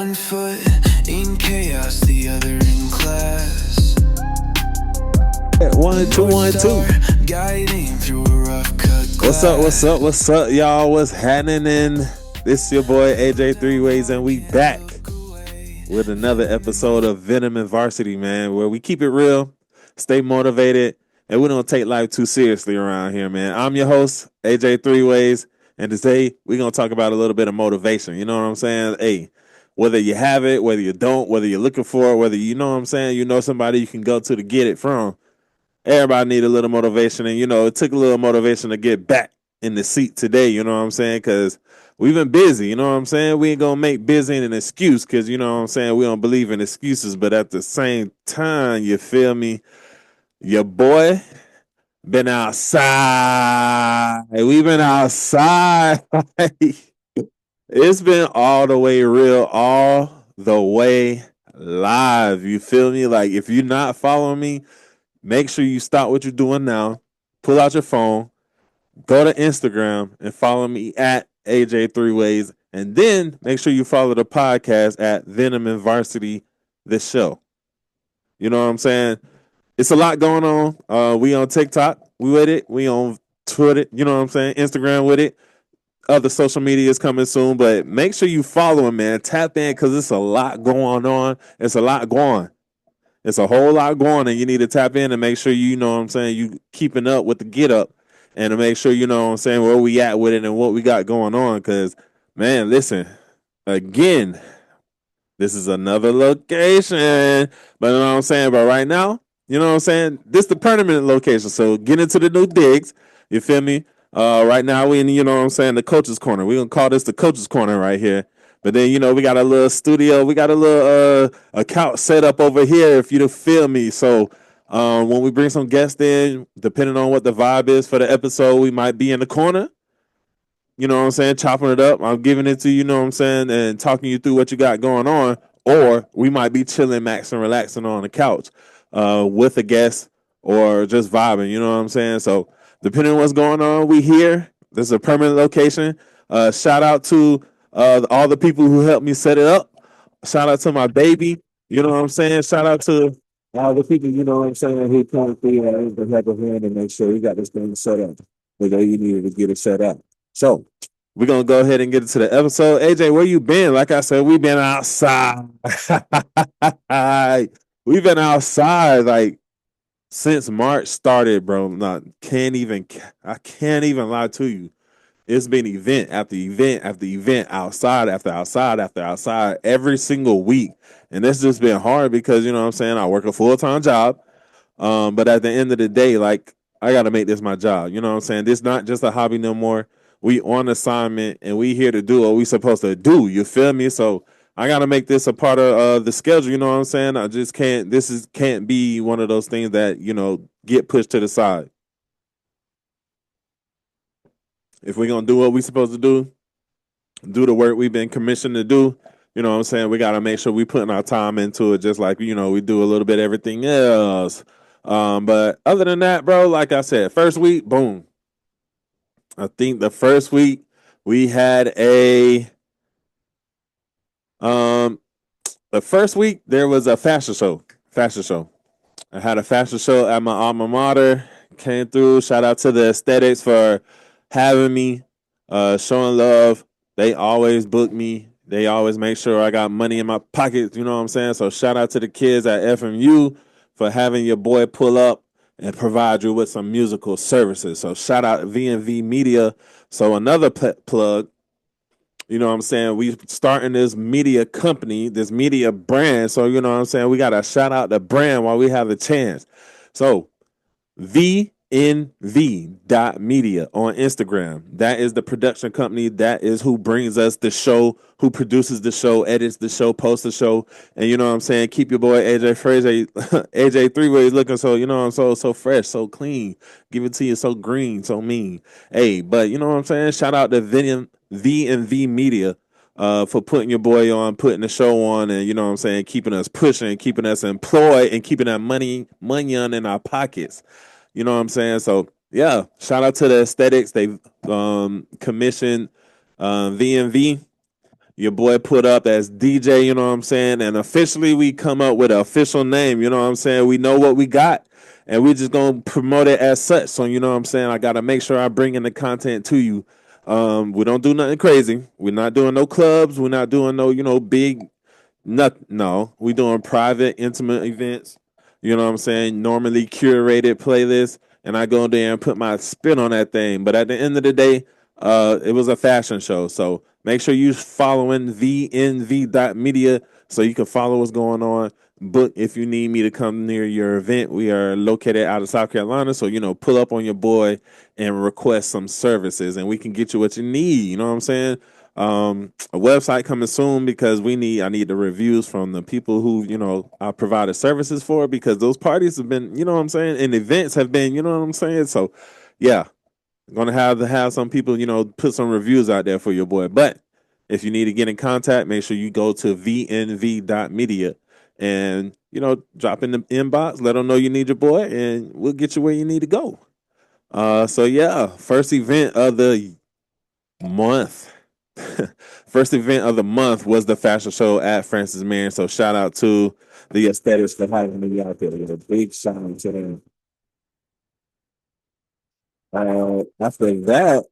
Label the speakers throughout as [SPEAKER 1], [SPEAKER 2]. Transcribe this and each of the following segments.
[SPEAKER 1] One foot in chaos, the other in class.
[SPEAKER 2] 1 2 1 2.
[SPEAKER 1] Guiding through a rough cut
[SPEAKER 2] What's up, y'all? What's happening? This is your boy AJ Three Ways, and we back with another episode of Venom Varsity, man, where we keep it real, stay motivated, and we don't take life too seriously around here, man. I'm your host, AJ Three Ways, and today we're gonna talk about a little bit of motivation. You know what I'm saying? Hey, whether you have it, whether you don't, whether you're looking for it, whether you know what I'm saying, you know somebody you can go to get it from. Everybody need a little motivation, and it took a little motivation to get back in the seat today. You know what I'm saying? Because we've been busy. You know what I'm saying? We ain't gonna make busy an excuse, because you know what I'm saying. We don't believe in excuses, but at the same time, you feel me? Your boy been outside. We've been outside. It's been all the way real, all the way live. You feel me? Like, if you're not following me, make sure you stop what you're doing now, pull out your phone, go to Instagram, and follow me at AJ Three Ways. And then make sure you follow the podcast at Venom and Varsity, the show. You know what I'm saying? It's a lot going on. We on TikTok, we with it. We on Twitter, you know what I'm saying? Instagram with it. Other social media is coming soon, but make sure you follow him, man. Tap in, because it's a lot going on. It's a lot going. It's a whole lot going, and you need to tap in and make sure you know what I'm saying, you keeping up with the get up, and to make sure you know what I'm saying, where we at with it and what we got going on. Because, man, listen, again, this is another location. But you know what I'm saying? But right now, you know what I'm saying, this the permanent location. So get into the new digs. You feel me? Right now we in, you know what I'm saying, the coach's corner. We're gonna call this the coach's corner right here. But then, we got a little studio. We got a little a couch set up over here, if you feel me. So when we bring some guests in, depending on what the vibe is for the episode, we might be in the corner. You know what I'm saying? Chopping it up. I'm giving it to you, know what I'm saying, and talking you through what you got going on. Or we might be chilling, maxing, relaxing on the couch with a guest, or just vibing. You know what I'm saying? So depending on what's going on, we here. This is a permanent location. Shout out to all the people who helped me set it up. Shout out to my baby. You know what I'm saying? Shout out to all the people, you know what I'm saying, who come through the help of hand and make sure you got this thing set up the way you needed to get it set up. So we're gonna go ahead and get into the episode. AJ, where you been? Like I said, we've been outside. We've been outside like since March started, bro. I can't even lie to you. It's been event after event after event, outside after outside after outside, every single week. And it's just been hard because, you know what I'm saying, I work a full-time job. But at the end of the day, like, I got to make this my job. You know what I'm saying? This not just a hobby no more. We on assignment, and we here to do what we supposed to do. You feel me? So I got to make this a part of the schedule. You know what I'm saying? I just can't. Can't be one of those things that get pushed to the side. If we're gonna do what we supposed to do the work we've been commissioned to do, you know what I'm saying, we gotta make sure we putting our time into it, just like we do a little bit of everything else. But other than that, bro, like I said, first week, boom. I think the first week we had the first week there was a fashion show. I had a fashion show at my alma mater. Came through. Shout out to the Aesthetics for having me, showing love. They always book me. They always make sure I got money in my pockets. You know what I'm saying? So shout out to the kids at FMU for having your boy pull up and provide you with some musical services. So shout out V&V Media. So another plug. You know what I'm saying? We starting this media company, this media brand. So, you know what I'm saying? We got to shout out the brand while we have the chance. So, VNV.media on Instagram. That is the production company. That is who brings us the show, who produces the show, edits the show, posts the show. And you know what I'm saying? Keep your boy AJ Fraser, AJ Three Ways looking so, so fresh, so clean. Give it to you so green, so mean. Hey, but you know what I'm saying? Shout out to V&V Media for putting your boy on, putting the show on, and you know what I'm saying, keeping us pushing, keeping us employed, and keeping that money on in our pockets. You know what I'm saying? So yeah, shout out to the Aesthetics. They commissioned V&V your boy put up as DJ, you know what I'm saying? And officially we come up with an official name, you know what I'm saying? We know what we got and we just gonna promote it as such. So you know what I'm saying? I gotta make sure I bring in the content to you. We don't do nothing crazy. We're not doing no clubs. We're not doing no, big no. We doing private, intimate events. You know what I'm saying? Normally curated playlists, and I go there and put my spin on that thing. But at the end of the day, it was a fashion show. So make sure you following vnv.media so you can follow what's going on. Book if you need me to come near your event. We are located out of South Carolina, so pull up on your boy and request some services, and we can get you what you need. You know what I'm saying? A website coming soon because I need the reviews from the people who I provided services for, because those parties have been, you know what I'm saying, and events have been, you know what I'm saying. So yeah, gonna have to have some people, put some reviews out there for your boy. But if you need to get in contact, make sure you go to vnv.media and drop in the inbox, let them know you need your boy, and we'll get you where you need to go. So yeah, first event of the month. First event of the month was the fashion show at Francis Marion. So shout out to the aesthetics for having me out there. A big shout out to them. After that,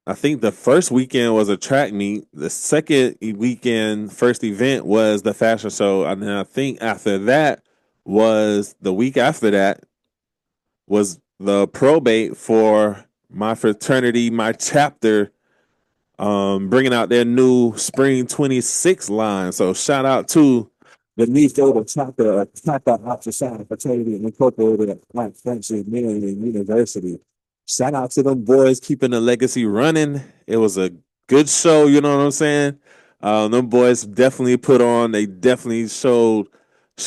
[SPEAKER 2] I think the first weekend was a track meet. The second weekend, first event was the fashion show. And then I think after that was the week after that was the probate for my fraternity, my chapter, bringing out their new spring 26 line. So shout out to the Nico chapter outside fraternity incorporated at Black Friendship University. Shout out to them boys keeping the legacy running. It was a good show, you know what I'm saying? Them boys definitely put on. They definitely showed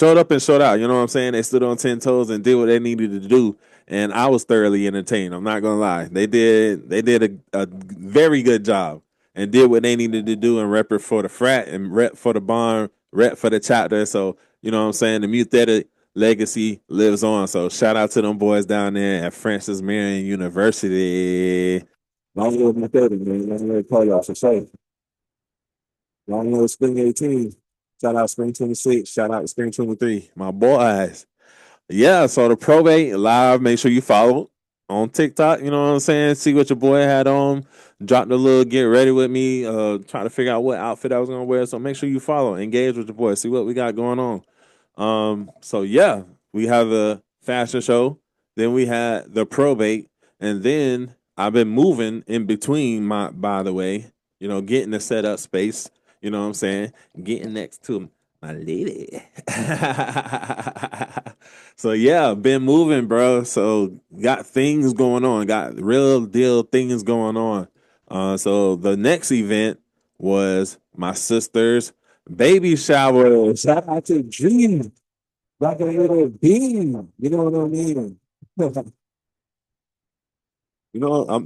[SPEAKER 2] up and showed out. You know what I'm saying? They stood on 10 toes and did what they needed to do, and I was thoroughly entertained. I'm not gonna lie. They did a very good job and did what they needed to do and rep it for the frat and rep for the barn, rep for the chapter. So you know what I'm saying? The Muthetic legacy lives on. So shout out to them boys down there at Francis Marion University. Long live Muthetic, man. Long live playoffs for sure. Long live Spring 18. Shout out Spring 26. Shout out Spring 23. My boys. Yeah, so the probate live, make sure you follow on TikTok, you know what I'm saying? See what your boy had on. Dropped a little get ready with me, trying to figure out what outfit I was gonna wear. So make sure you follow, engage with your boy, see what we got going on. So yeah, we have the fashion show, then we had the probate, and then I've been moving in between my by the way, getting the setup space, you know what I'm saying? Getting next to my lady. So yeah, been moving, bro. So got things going on, got real deal things going on. So the next event was my sister's baby shower. Shout out to Dream, like a little beam. You know what I mean?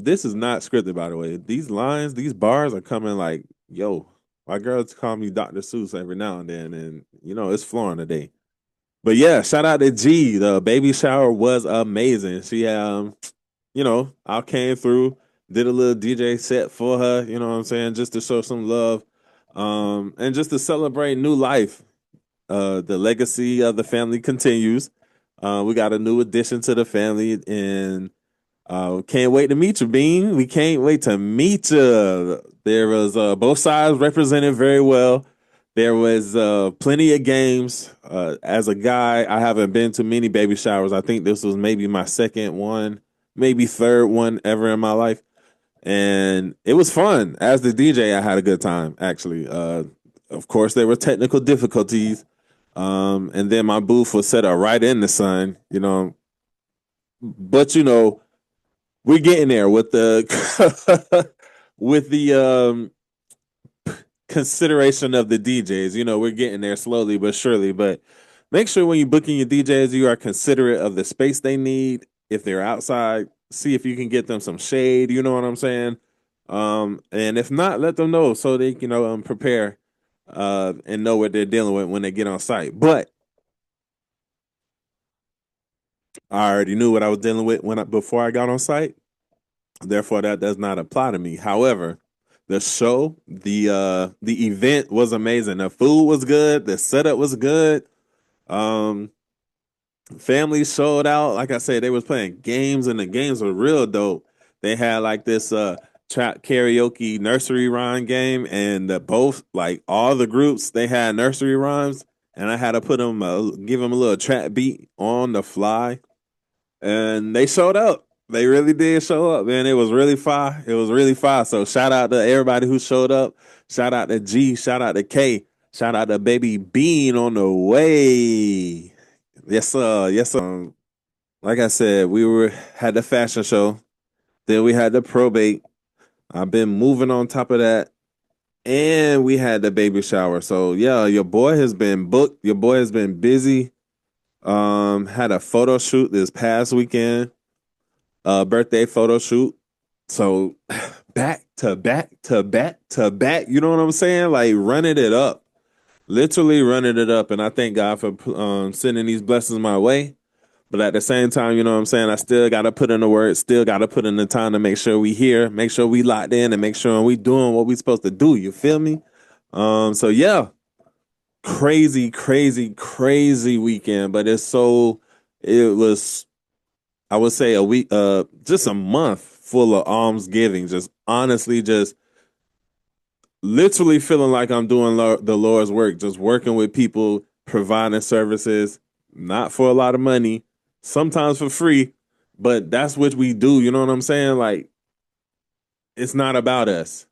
[SPEAKER 2] This is not scripted, by the way. These lines, these bars are coming like, yo, my girls call me Dr. Seuss every now and then, and it's flowing today. But yeah, shout out to G. The baby shower was amazing. She I came through, did a little DJ set for her, you know what I'm saying, just to show some love. And just to celebrate new life. The legacy of the family continues. We got a new addition to the family, and can't wait to meet you, Bean. We can't wait to meet you. There was both sides represented very well. There was plenty of games. As a guy, I haven't been to many baby showers. I think this was maybe my second one, maybe third one ever in my life. And it was fun. As the DJ, I had a good time, actually. Of course, there were technical difficulties. And then my booth was set up right in the sun, But, we're getting there with the with the consideration of the DJs. We're getting there slowly but surely. But make sure when you're booking your DJs, you are considerate of the space they need. If they're outside, see if you can get them some shade. You know what I'm saying? And if not, let them know so they can prepare and know what they're dealing with when they get on site. But I already knew what I was dealing with before I got on site. Therefore, that does not apply to me. However, the show, the event was amazing. The food was good, the setup was good. Um, family showed out. Like I said, they was playing games, and the games were real dope. They had like this trap karaoke nursery rhyme game, and both like all the groups they had nursery rhymes, and I had to put them give them a little trap beat on the fly, and they showed up. They really did show up, man. It was really fire. It was really fire. So shout out to everybody who showed up. Shout out to G. Shout out to K. Shout out to Baby Bean on the way. Yes, sir. Yes, sir. Like I said, we were had the fashion show. Then we had the probate. I've been moving on top of that. And we had the baby shower. So yeah, your boy has been booked. Your boy has been busy. Had a photo shoot this past weekend. Birthday photo shoot. So back to back to back to back. You know what I'm saying? Like running it up. Literally running it up. And I thank God for sending these blessings my way. But at the same time, you know what I'm saying? I still got to put in the work, still got to put in the time to make sure we here, make sure we locked in, and make sure we doing what we supposed to do. You feel me? So yeah, crazy, crazy, crazy weekend. But it was, I would say a week, just a month full of almsgiving. Just honestly, just literally feeling like I'm doing the Lord's work, just working with people, providing services, not for a lot of money, sometimes for free, but that's what we do. You know what I'm saying? Like, it's not about us.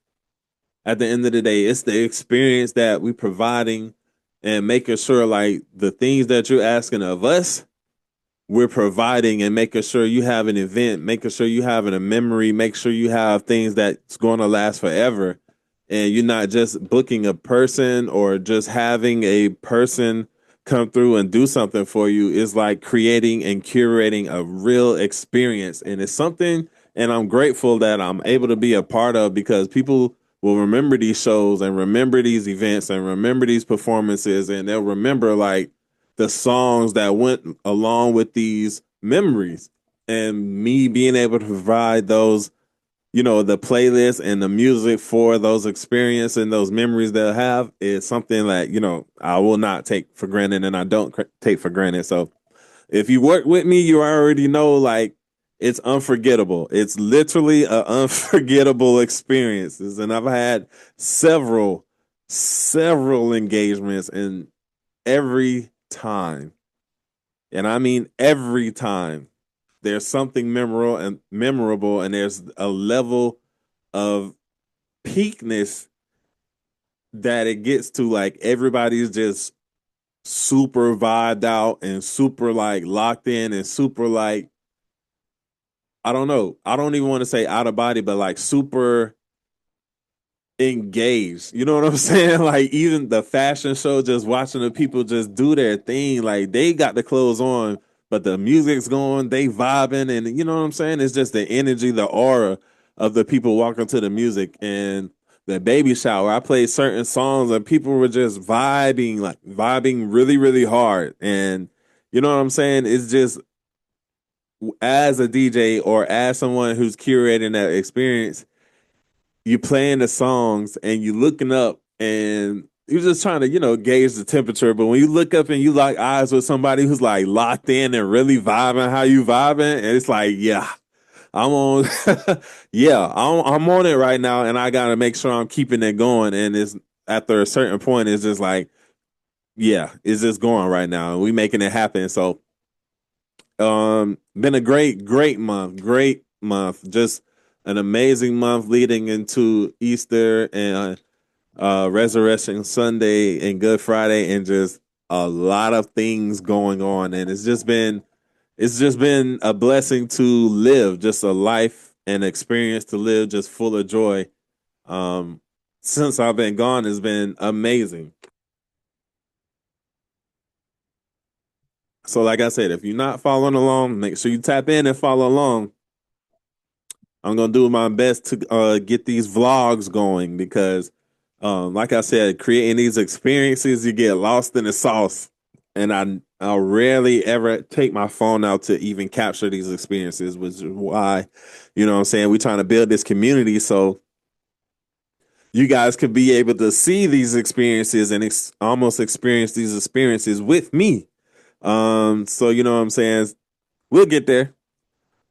[SPEAKER 2] At the end of the day, it's the experience that we providing and making sure like the things that you're asking of us, we're providing and making sure you have an event, making sure you having a memory, make sure you have things that's going to last forever. And you're not just booking a person or just having a person come through and do something for you. It's like creating and curating a real experience. And it's something, and I'm grateful that I'm able to be a part of because people will remember these shows and remember these events and remember these performances. And they'll remember like the songs that went along with these memories. And me being able to provide those, the playlist and the music for those experiences and those memories they'll have is something that, I will not take for granted and I don't take for granted. So if you work with me, you already know like it's unforgettable. It's literally an unforgettable experiences. And I've had several engagements and every time, and I mean every time, there's something memorable, and there's a level of peakness that it gets to. Like everybody's just super vibed out and super like locked in and super like I don't know. I don't even want to say out of body, but like super engaged. You know what I'm saying? Like even the fashion show, just watching the people just do their thing. Like they got the clothes on, but the music's going, they vibing, and you know what I'm saying? It's just the energy, the aura of the people walking to the music. And the baby shower, I played certain songs and people were just vibing, like vibing really, really hard. And you know what I'm saying? It's just as a DJ or as someone who's curating that experience, you playing the songs and you looking up and you're just trying to, gauge the temperature. But when you look up and you lock eyes with somebody who's like locked in and really vibing how you vibing, and it's like, yeah, I'm on, yeah, I'm on it right now, and I gotta make sure I'm keeping it going. And it's after a certain point, it's just like, yeah, it's just going right now, and we making it happen. So, been a great month, just an amazing month leading into Easter and Resurrection Sunday and Good Friday, and just a lot of things going on. And it's just been a blessing to live, just a life and experience to live just full of joy. Um, since I've been gone has been amazing. So, like I said, if you're not following along, make sure you tap in and follow along. I'm gonna do my best to get these vlogs going because, like I said, creating these experiences, you get lost in the sauce, and I rarely ever take my phone out to even capture these experiences, which is why, you know what I'm saying, we're trying to build this community. So you guys could be able to see these experiences and almost experience these experiences with me. So you know what I'm saying? We'll get there.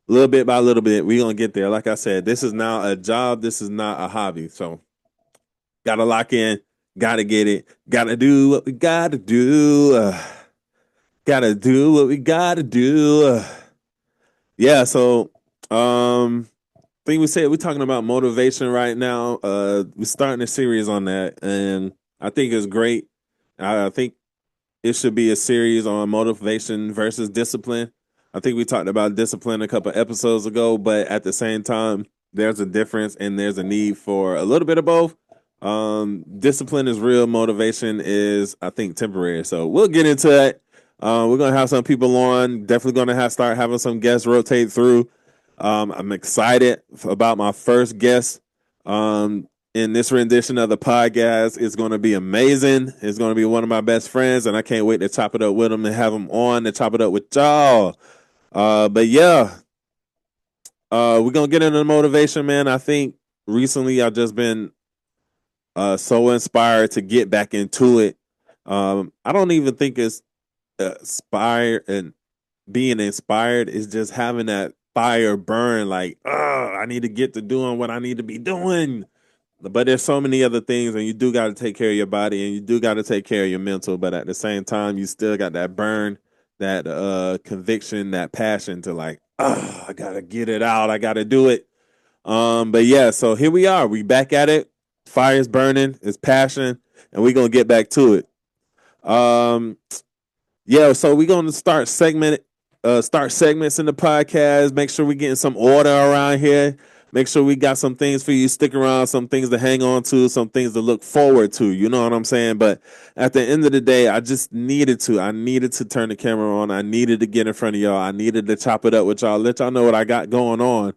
[SPEAKER 2] Little bit by little bit, we're gonna get there. Like I said, this is now a job, this is not a hobby. So gotta lock in, gotta get it, gotta do what we gotta do. Gotta do what we gotta do. Yeah, so I think we said we're talking about motivation right now. We're starting a series on that, and I think it's great. I think it should be a series on motivation versus discipline. I think we talked about discipline a couple episodes ago, but at the same time, there's a difference and there's a need for a little bit of both. Discipline is real, motivation is, I think, temporary. So we'll get into that. We're gonna have some people on. Definitely gonna start having some guests rotate through. I'm excited about my first guest. In this rendition of the podcast. It's going to be amazing. It's going to be one of my best friends, and I can't wait to chop it up with him and have him on to chop it up with y'all. But yeah, we're going to get into motivation, man. I think recently I've just been so inspired to get back into it. I don't even think it's inspired and being inspired is just having that fire burn like, I need to get to doing what I need to be doing. But there's so many other things, and you do got to take care of your body, and you do got to take care of your mental. But at the same time, you still got that burn, that conviction, that passion to like, I gotta get it out, I gotta do it. But yeah, so here we are. We back at it. Fire's burning, it's passion, and we're gonna get back to it. Yeah, so we're gonna start segments in the podcast. Make sure we're getting some order around here. Make sure we got some things for you to stick around, some things to hang on to, some things to look forward to. You know what I'm saying? But at the end of the day, I just needed to. I needed to turn the camera on. I needed to get in front of y'all. I needed to chop it up with y'all, let y'all know what I got going on.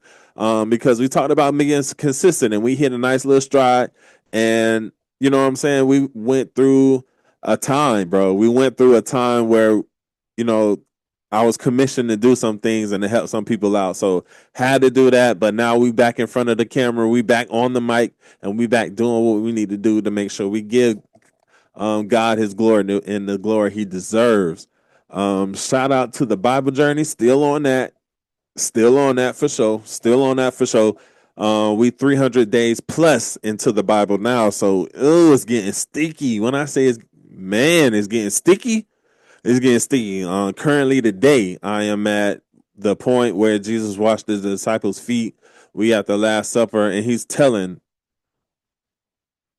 [SPEAKER 2] Because we talked about being consistent, and we hit a nice little stride. And you know what I'm saying? We went through a time, bro. We went through a time where, you know, I was commissioned to do some things and to help some people out. So had to do that. But now we back in front of the camera. We back on the mic, and we back doing what we need to do to make sure we give God his glory and the glory he deserves. Shout out to the Bible Journey. Still on that for sure. We 300 days plus into the Bible now. So it's getting sticky. When I say it's getting sticky. It's getting sticky. Currently today, I am at the point where Jesus washed his disciples' feet. We at the Last Supper, and he's telling,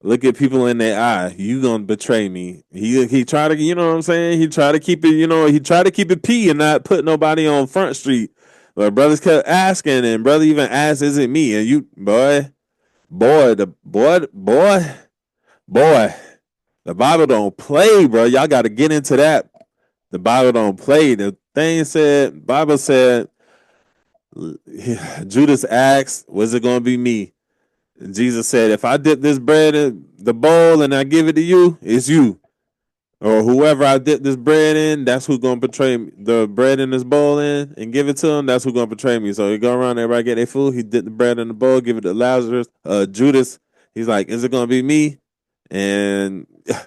[SPEAKER 2] look at people in their eye. You gonna betray me. He tried to, you know what I'm saying? He tried to keep it, he tried to keep it P and not put nobody on Front Street. But brothers kept asking, and brother even asked, is it me? And you, boy, the Bible don't play, bro. Y'all got to get into that. The Bible don't play. Bible said, Judas asked, was it going to be me? And Jesus said, if I dip this bread in the bowl and I give it to you, it's you. Or whoever I dip this bread in, that's who's going to betray me. The bread in this bowl in and give it to him, that's who's going to betray me. So he go around, everybody get their food. He dip the bread in the bowl, give it to Lazarus. Judas, he's like, is it going to be me? And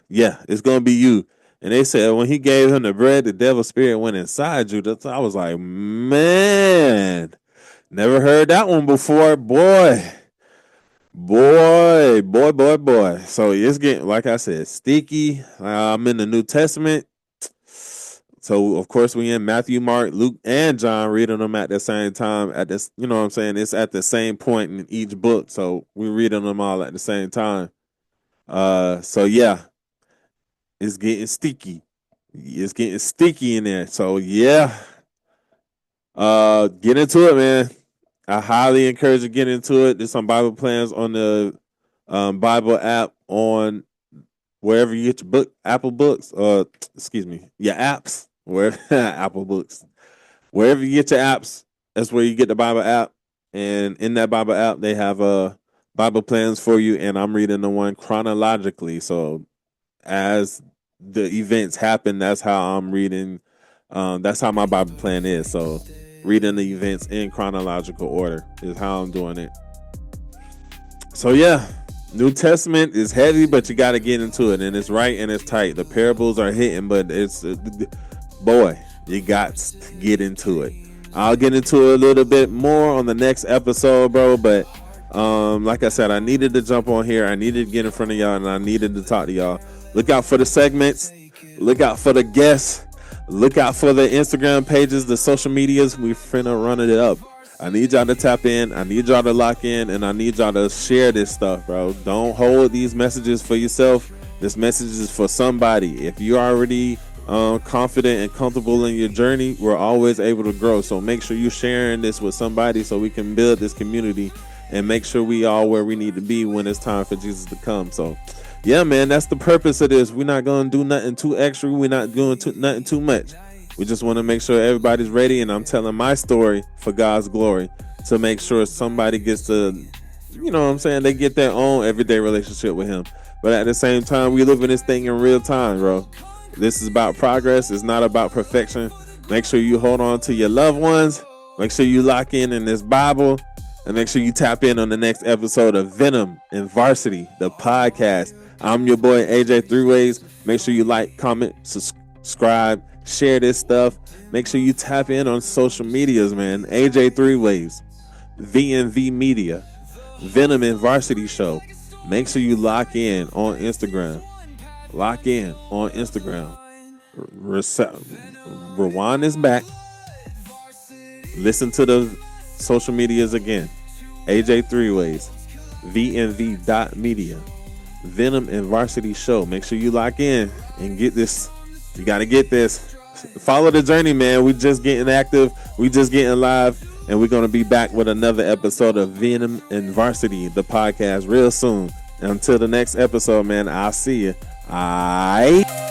[SPEAKER 2] yeah, it's going to be you. And they said when he gave him the bread, the devil's spirit went inside Judas. I was like, man, never heard that one before. Boy. So it's getting, like I said, sticky. I'm in the New Testament. So, of course, we in Matthew, Mark, Luke, and John, reading them at the same time. At this, you know what I'm saying? It's at the same point in each book. So we're reading them all at the same time. So, yeah. It's getting sticky. It's getting sticky in there. So yeah. Get into it, man. I highly encourage you to get into it. There's some Bible plans on the Bible app on wherever you get your book, Apple Books, your apps, where Apple Books. Wherever you get your apps, that's where you get the Bible app. And in that Bible app, they have Bible plans for you, and I'm reading the one chronologically. So as the events happen, that's how I'm reading. That's how my Bible plan is. So reading the events in chronological order is how I'm doing it. So yeah, New Testament is heavy, but you got to get into it, and it's right and it's tight. The parables are hitting, but it's boy, you got to get into it. I'll get into it a little bit more on the next episode, bro. But like I said, I needed to jump on here. I needed to get in front of y'all, and I needed to talk to y'all. Look out for the segments. Look out for the guests. Look out for the Instagram pages, the social medias. We finna run it up. I need y'all to tap in. I need y'all to lock in, and I need y'all to share this stuff, bro. Don't hold these messages for yourself. This message is for somebody. If you're already confident and comfortable in your journey, we're always able to grow. So make sure you're sharing this with somebody so we can build this community and make sure we all where we need to be when it's time for Jesus to come. So yeah, man, that's the purpose of this. We're not going to do nothing too extra. We're not doing nothing too much. We just want to make sure everybody's ready, and I'm telling my story for God's glory to make sure somebody gets to, you know what I'm saying, they get their own everyday relationship with him. But at the same time, we live in this thing in real time, bro. This is about progress. It's not about perfection. Make sure you hold on to your loved ones. Make sure you lock in this Bible, and make sure you tap in on the next episode of Venom and Varsity, the podcast. I'm your boy, AJ Three Ways. Make sure you like, comment, subscribe, share this stuff. Make sure you tap in on social medias, man. AJ Three Ways, VNV Media, Venom and Varsity Show. Make sure you lock in on Instagram. Lock in on Instagram. Rewind is back. Listen to the social medias again. AJ Three Ways, VNV.media, Venom and Varsity Show. Make sure you lock in and get this. You got to get this. Follow the journey, man. We just getting active. We just getting live. And we're going to be back with another episode of Venom and Varsity, the podcast, real soon. And until the next episode, man, I'll see you. All right.